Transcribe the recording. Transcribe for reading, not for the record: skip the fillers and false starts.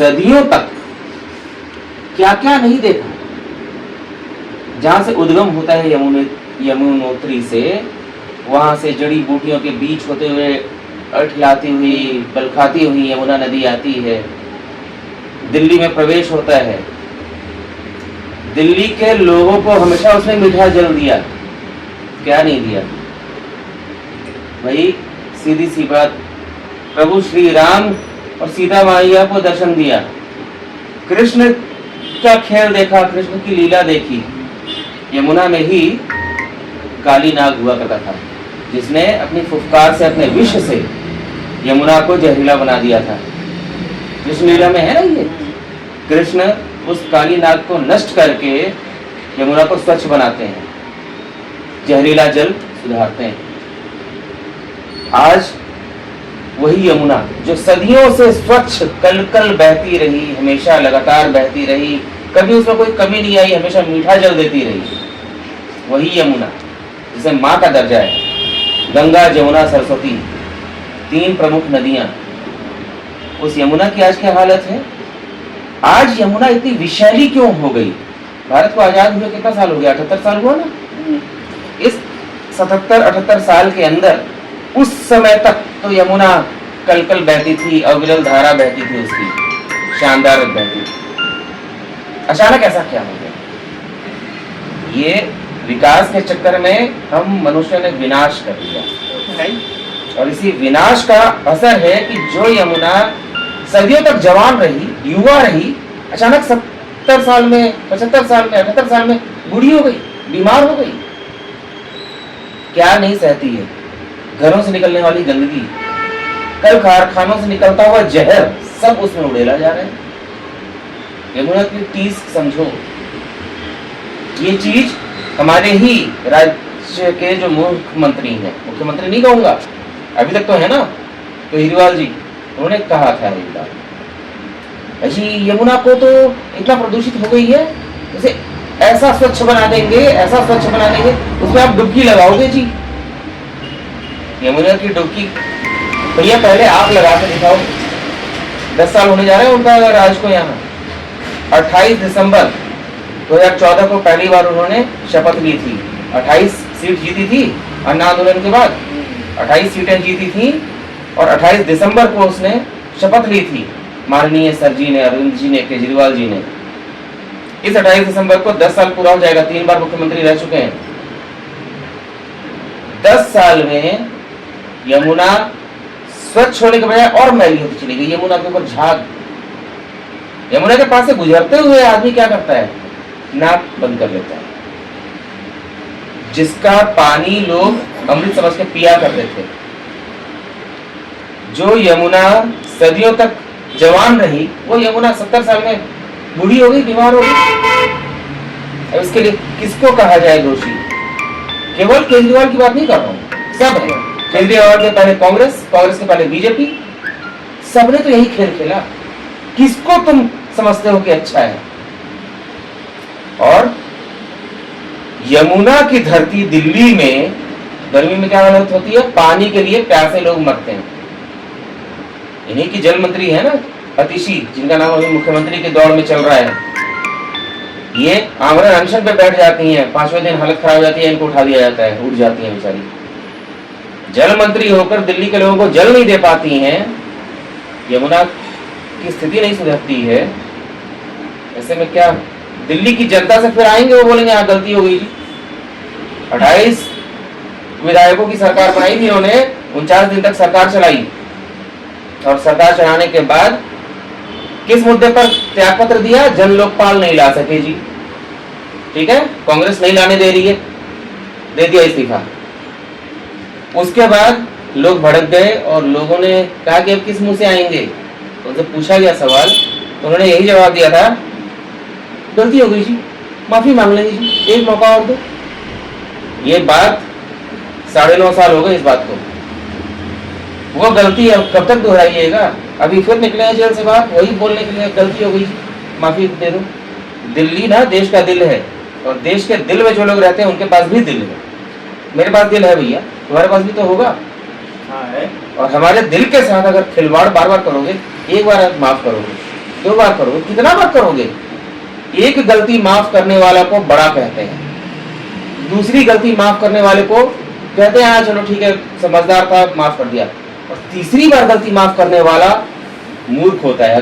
सदियों तक क्या क्या नहीं देखा। जहां से उद्गम होता है यमुनोत्री से, वहां से जड़ी बूटियों के बीच होते हुए अठलाती हुई बलखाती हुई यमुना नदी आती है, दिल्ली में प्रवेश होता है। दिल्ली के लोगों को हमेशा उसने मीठा जल दिया, क्या नहीं दिया भाई? सीधी सी बात, प्रभु श्री राम और सीता मैया को दर्शन दिया, कृष्ण का खेल देखा, कृष्ण की लीला देखी। यमुना में ही काली नाग हुआ करता था, जिसने अपनी फुफकार से, अपने विष से यमुना को जहरीला बना दिया था। कृष्ण लीला में है ना ये, कृष्ण उस काली नाग को नष्ट करके यमुना को स्वच्छ बनाते हैं, जहरीला जल सुधारते हैं। आज वही यमुना जो सदियों से स्वच्छ कल कल बहती रही, हमेशा लगातार बहती रही, कभी उसमें कोई कमी नहीं आई, हमेशा मीठा जल देती रही, वही यमुना जिसे माँ का दर्जा है, गंगा जमुना सरस्वती, 3 प्रमुख नदियां, उस यमुना की आज क्या हालत है? आज यमुना इतनी विषैली क्यों हो गई? भारत को आजाद हुए कितना साल हो गया? 78 साल हुआ ना। इस 77-78 साल के अंदर उस समय तक तो यमुना कल कल बहती थी, अविरल धारा बहती थी, उसकी शानदार बहती थी। अचानक ऐसा क्या हो गया? ये विकास के चक्कर में हम मनुष्य ने विनाश कर दिया, और इसी विनाश का असर है कि जो यमुना सदियों तक जवान रही, युवा रही, अचानक 70 साल में, 75 साल में, 78 साल में बूढ़ी हो गई, बीमार हो गई। क्या नहीं सहती है? घरों से निकलने वाली गंदगी, कल कारखानों से निकलता हुआ जहर, सब उसमें उड़ेला जा रहा है। यमुना की टीस समझो, ये चीज हमारे ही राज्य के जो मुख्यमंत्री हैं, मुख्यमंत्री नहीं कहूंगा, अभी तक तो है ना, तो केजरीवाल जी, उन्होंने कहा था एक बार, ऐसी यमुना को तो इतना प्रदूषित हो गई है, उसे ऐसा स्वच्छ बना देंगे, ऐसा स्वच्छ बना देंगे, उसमें आप डुबकी लगाओगे जी। यमुना की डुबकी भैया पहले आप लगा के दिखाओ। 10 साल होने जा रहे हैं उनका राज को यहाँ। 28 दिसंबर 2014 को पहली बार उन्होंने शपथ ली थी। 28 सीट जीती थी अन्ना आंदोलन के बाद, 28 सीटें जीती थी, और 28 दिसंबर को उसने शपथ ली थी, माननीय सर जी ने, अरविंद जी ने, केजरीवाल जी ने। इस 28 दिसंबर को 10 साल पूरा हो जाएगा, 3 बार मुख्यमंत्री रह चुके हैं। 10 साल में यमुना स्वच्छ होने के बजाय और मैली होती चली गई। यमुना के ऊपर झाग। यमुना के पास से गुजरते हुए आदमी क्या करता है? नाक बंद कर लेता है। जिसका पानी लोग अमृत समझ के पिया करते थे, जो यमुना सदियों तक जवान रही, वो यमुना 70 साल में बूढ़ी हो गई, बीमार हो गई। अब इसके लिए किसको कहा जाए दोषी? केवल केजरीवाल की बात नहीं कर रहा हूं, सब है। केजरीवाल के पहले कांग्रेस, कांग्रेस के पहले बीजेपी, सबने तो यही खेल खेला। किसको तुम समझते हो कि अच्छा है? और यमुना की धरती दिल्ली में गर्मी में क्या हालत होती है? पानी के लिए प्यासे लोग मरते हैं। इन्हीं की जल मंत्री है ना अतिशी, जिनका नाम अभी मुख्यमंत्री के दौर में चल रहा है। ये आमरण अनशन पे बैठ जाती हैं, 5वें दिन हालत खराब हो जाती है, इनको उठा दिया जाता है, उठ जाती हैं बेचारी। जल मंत्री होकर दिल्ली के लोगों को जल नहीं दे पाती हैं, यमुना की स्थिति नहीं सुधरती है। ऐसे में क्या दिल्ली की जनता से फिर आएंगे, वो बोलेंगे हाँ गलती हो गई जी। 28 विधायकों की सरकार बनाई थी उन्होंने, 49 दिन तक सरकार चलाई, और सरकार चलाने के बाद किस मुद्दे पर त्यागपत्र दिया? जन लोकपाल नहीं ला सके जी, ठीक है, कांग्रेस नहीं लाने दे रही है, दे दिया इस्तीफा। उसके बाद लोग भड़क गए और लोगों ने कहा कि अब किस मुंह से आएंगे। तो जब पूछा गया सवाल तो उन्होंने यही जवाब दिया था, गलती हो गई जी, माफी मांग लेंगे जी, एक मौका और दो। ये बात 9.5 साल हो गए इस बात को। वो गलती अब कब तक दोहराइएगा? अभी फिर निकले हैं जेल से बाहर, वही बोलने के लिए गलती हो गई, माफी दे दो। दिल्ली ना देश का दिल है, और देश के दिल में जो लोग रहते हैं उनके पास भी दिल है। मेरे पास दिल है भैया, तुम्हारे पास भी तो होगा। हाँ है। और हमारे दिल के साथ अगर खिलवाड़ बार बार करोगे, एक बार आप माफ करोगे, 2 बार करोगे, कितना बार करोगे? एक गलती माफ करने वाला को बड़ा कहते हैं, दूसरी गलती माफ करने वाले को कहते हैं हाँ चलो ठीक है समझदार था माफ कर दिया, और तीसरी बार गलती माफ करने वाला मूर्ख होता है।